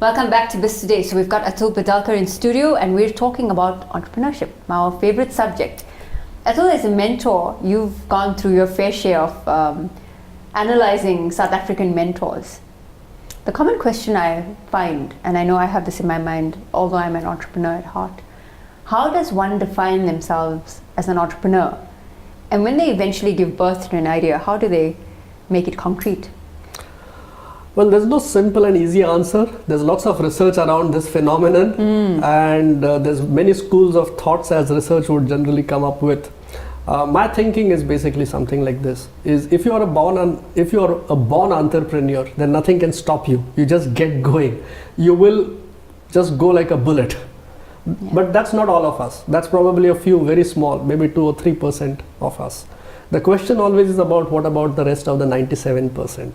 Welcome back to Biz Today. So we've got Atul Padalkar in studio and we're talking about entrepreneurship, our favorite subject. Atul, as a mentor, you've gone through your fair share of analyzing South African mentors. The common question I find, and I know I have this in my mind, although I'm an entrepreneur at heart, how does one define themselves as an entrepreneur? And when they eventually give birth to an idea, how do they make it concrete? Well, there's no simple and easy answer. There's lots of research around this phenomenon, and there's many schools of thoughts as research would generally come up with. My thinking is basically something like this: is if you are a born entrepreneur, then nothing can stop you. You just get going. You will just go like a bullet. Yeah. But that's not all of us. That's probably a few very small, maybe 2 or 3% of us. The question always is about what about the rest of the 97%?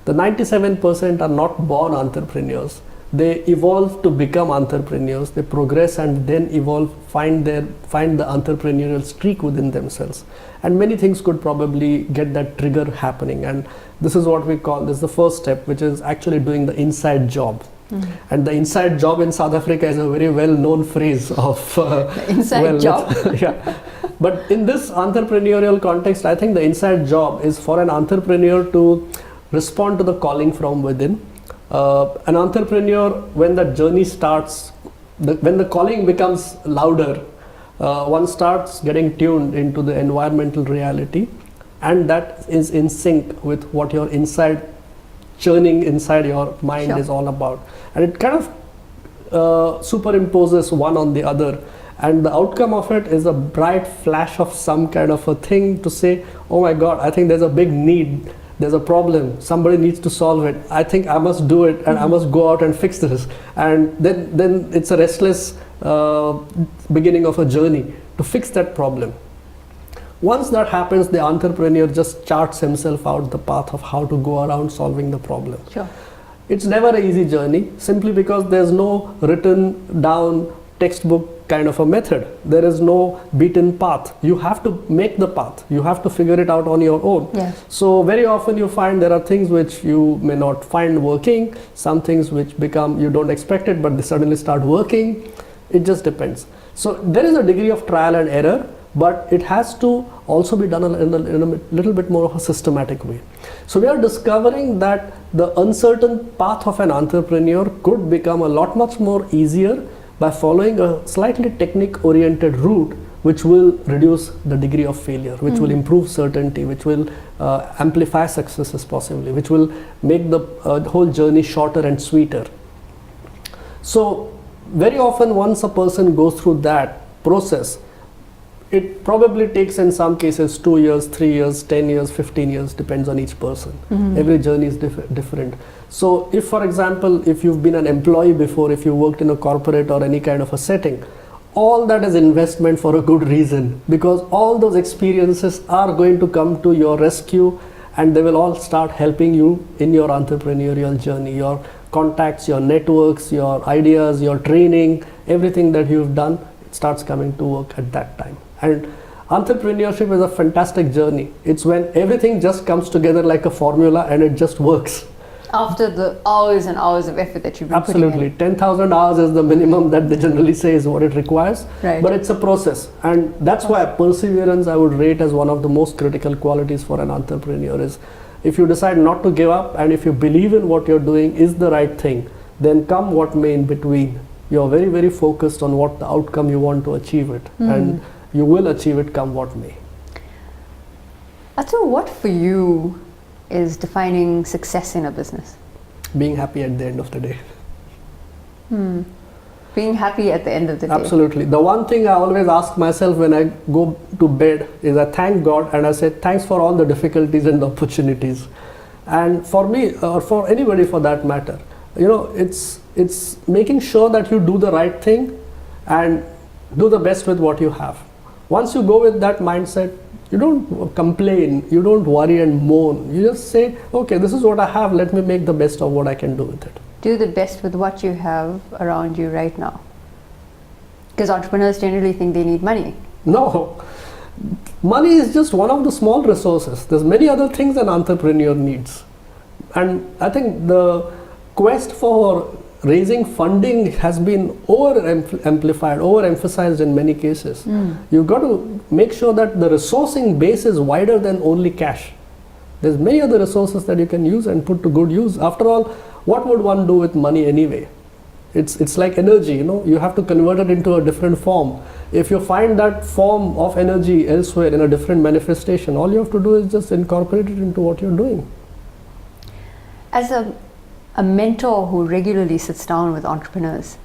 The 97% are not born entrepreneurs. They evolve to become entrepreneurs. They progress and then evolve, find the entrepreneurial streak within themselves. And many things could probably get that trigger happening. And this is what we call, this is the first step, which is actually doing the inside job. And the inside job in South Africa is a very well-known phrase of inside job. Yeah. But in this entrepreneurial context, I think the inside job is for an entrepreneur to respond to the calling from within. An entrepreneur, when the journey starts, when the calling becomes louder, one starts getting tuned into the environmental reality, and that is in sync with what your inside churning inside your mind is all about. And it kind of superimposes one on the other. And the outcome of it is a bright flash of some kind of a thing to say, oh my God, I think there's a big need. There's a problem, somebody needs to solve it. I think I must do it and I must go out and fix this. And then it's a restless beginning of a journey to fix that problem. Once that happens, the entrepreneur just charts himself out the path of how to go around solving the problem. Sure. It's never an easy journey, simply because there's no written down textbook kind of a method. There is no beaten path. You have to make the path. You have to figure it out on your own. Yes. So very often you find there are things which you may not find working, some things which become, you don't expect it, but they suddenly start working. It just depends. So there is a degree of trial and error, but it has to also be done in a little bit more of a systematic way. So we are discovering that the uncertain path of an entrepreneur could become a lot much more easier by following a slightly technique-oriented route, which will reduce the degree of failure, which will improve certainty, which will amplify successes possibly, which will make the whole journey shorter and sweeter. So very often once a person goes through that process, it probably takes in some cases 2 years, 3 years, 10 years, 15 years, depends on each person. Every journey is different. So if, for example, if you've been an employee before, if you worked in a corporate or any kind of a setting, all that is investment for a good reason, because all those experiences are going to come to your rescue and they will all start helping you in your entrepreneurial journey. Your contacts, your networks, your ideas, your training, everything that you've done, it starts coming to work at that time. And entrepreneurship is a fantastic journey. It's when everything just comes together like a formula and it just works. After the hours and hours of effort that you've been Absolutely. putting in. 10,000 hours is the minimum that they generally say is what it requires. Right. But it's a process. And that's why perseverance I would rate as one of the most critical qualities for an entrepreneur. Is if you decide not to give up and if you believe in what you're doing is the right thing, then come what may in between, you're very, very focused on what the outcome you want to achieve it. And you will achieve it come what may. Atul, what for you is defining success in a business? Being happy at the end of the day. Being happy at the end of the day. Absolutely. The one thing I always ask myself when I go to bed is I thank God and I say thanks for all the difficulties and the opportunities. And for me, or for anybody for that matter, you know, it's making sure that you do the right thing and do the best with what you have. Once you go with that mindset, you don't complain, you don't worry and moan. You just say, okay, this is what I have, let me make the best of what I can do with it. Do the best with what you have around you right now. Because entrepreneurs generally think they need money. No. Money is just one of the small resources. There's many other things an entrepreneur needs. And I think the quest for raising funding has been amplified, overemphasized in many cases. You've got to make sure that the resourcing base is wider than only cash. There's many other resources that you can use and put to good use. After all, what would one do with money anyway? It's like energy, you have to convert it into a different form. If you find that form of energy elsewhere in a different manifestation, all you have to do is just incorporate it into what you're doing. As a mentor who regularly sits down with entrepreneurs,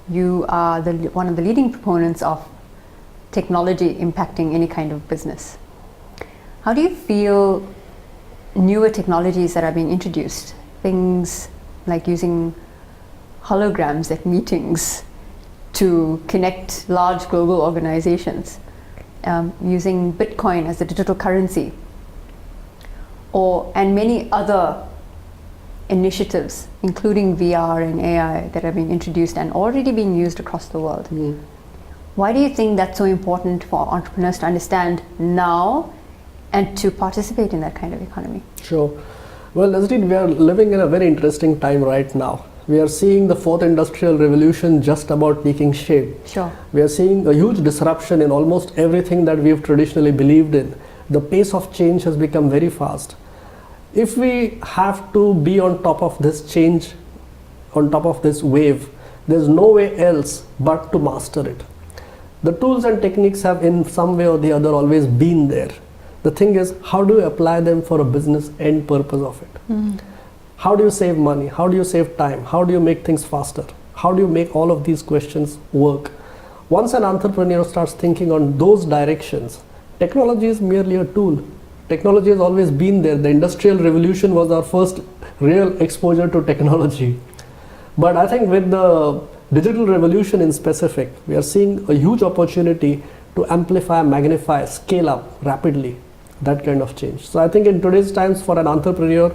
you are one of the leading proponents of technology impacting any kind of business. How do you feel newer technologies that are being introduced, things like using holograms at meetings to connect large global organizations, using Bitcoin as a digital currency, and many other initiatives, including VR and AI, that are being introduced and already being used across the world? Why do you think that's so important for entrepreneurs to understand now and to participate in that kind of economy? Sure. Well, Nazareen, we are living in a very interesting time right now. We are seeing the fourth industrial revolution just about taking shape. Sure. We are seeing a huge disruption in almost everything that we've traditionally believed in. The pace of change has become very fast. If we have to be on top of this change, on top of this wave, there's no way else but to master it. The tools and techniques have in some way or the other always been there. The thing is, how do you apply them for a business end purpose of it? How do you save money? How do you save time? How do you make things faster? How do you make all of these questions work? Once an entrepreneur starts thinking on those directions, technology is merely a tool. Technology has always been there. The Industrial Revolution was our first real exposure to technology. But I think with the digital revolution in specific, we are seeing a huge opportunity to amplify, magnify, scale up rapidly, that kind of change. So I think in today's times for an entrepreneur,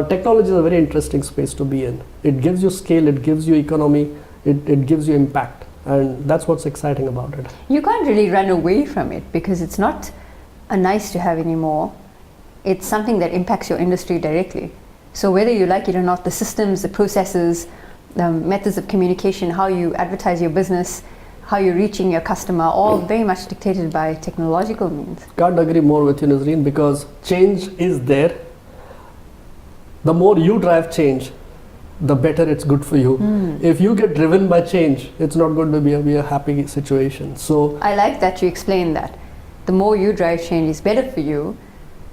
technology is a very interesting space to be in. It gives you scale, it gives you economy, it gives you impact. And that's what's exciting about it. You can't really run away from it because it's not a nice to have anymore. It's something that impacts your industry directly. So whether you like it or not, the systems, the processes, the methods of communication, how you advertise your business, how you're reaching your customer, all very much dictated by technological means. Can't agree more with you, Nazareen, because change is there. The more you drive change, the better it's good for you. If you get driven by change, it's not going to be a happy situation. So I like that you explained that. The more you drive change is better for you,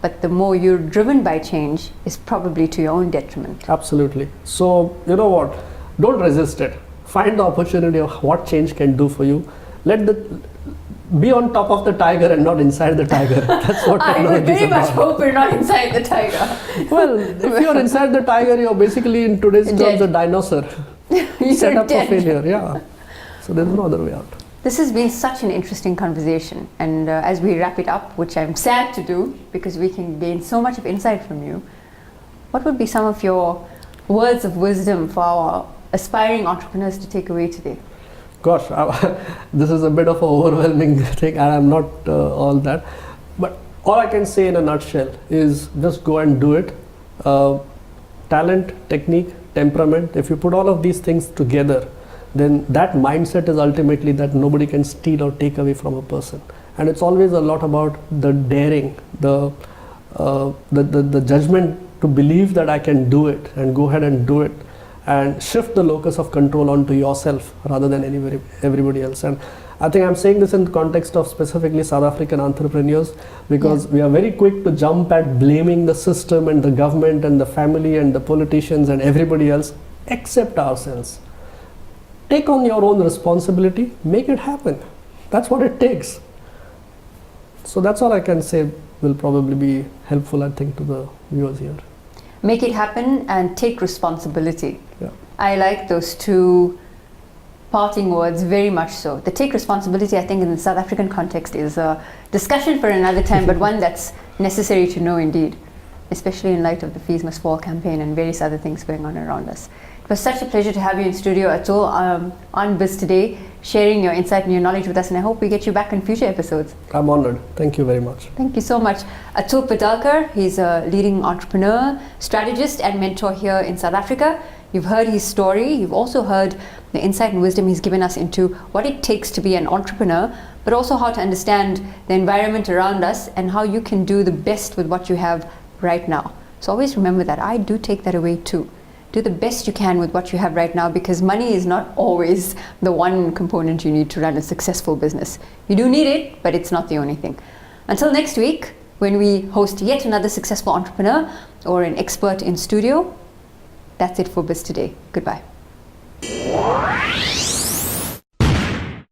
but the more you're driven by change is probably to your own detriment. Absolutely. So you know what? Don't resist it. Find the opportunity of what change can do for you. Be on top of the tiger and not inside the tiger. That's what technology is about. I very much hope you're not inside the tiger. Well, if you're inside the tiger, you're basically in today's terms a dinosaur. Set up for failure, yeah. So there's no other way out. This has been such an interesting conversation, and as we wrap it up, which I'm sad to do because we can gain so much of insight from you, what would be some of your words of wisdom for our aspiring entrepreneurs to take away today? Gosh, this is a bit of an overwhelming thing, and I'm not all that. But all I can say in a nutshell is just go and do it. Talent, technique, temperament, if you put all of these things together, then that mindset is ultimately that nobody can steal or take away from a person. And it's always a lot about the daring, the judgment to believe that I can do it and go ahead and do it, and shift the locus of control onto yourself rather than everybody else. And I think I'm saying this in the context of specifically South African entrepreneurs, because we are very quick to jump at blaming the system and the government and the family and the politicians and everybody else except ourselves. Take on your own responsibility, make it happen. That's what it takes. So that's all I can say will probably be helpful, I think, to the viewers here. Make it happen and take responsibility. Yeah. I like those two parting words very much so. The take responsibility, I think, in the South African context is a discussion for another time, but one that's necessary to know indeed, especially in light of the Fees Must Fall campaign and various other things going on around us. It was such a pleasure to have you in studio, Atul, on Biz Today. sharing your insight and your knowledge with us, and I hope we get you back in future episodes. I'm honored. Thank you very much. Thank you so much. Atul Padalkar, he's a leading entrepreneur, strategist and mentor here in South Africa. You've heard his story. You've also heard the insight and wisdom he's given us into what it takes to be an entrepreneur, but also how to understand the environment around us and how you can do the best with what you have right now. So always remember that. I do take that away too. Do the best you can with what you have right now, because money is not always the one component you need to run a successful business. You do need it, but it's not the only thing. Until next week, when we host yet another successful entrepreneur or an expert in studio, that's it for Biz Today. Goodbye.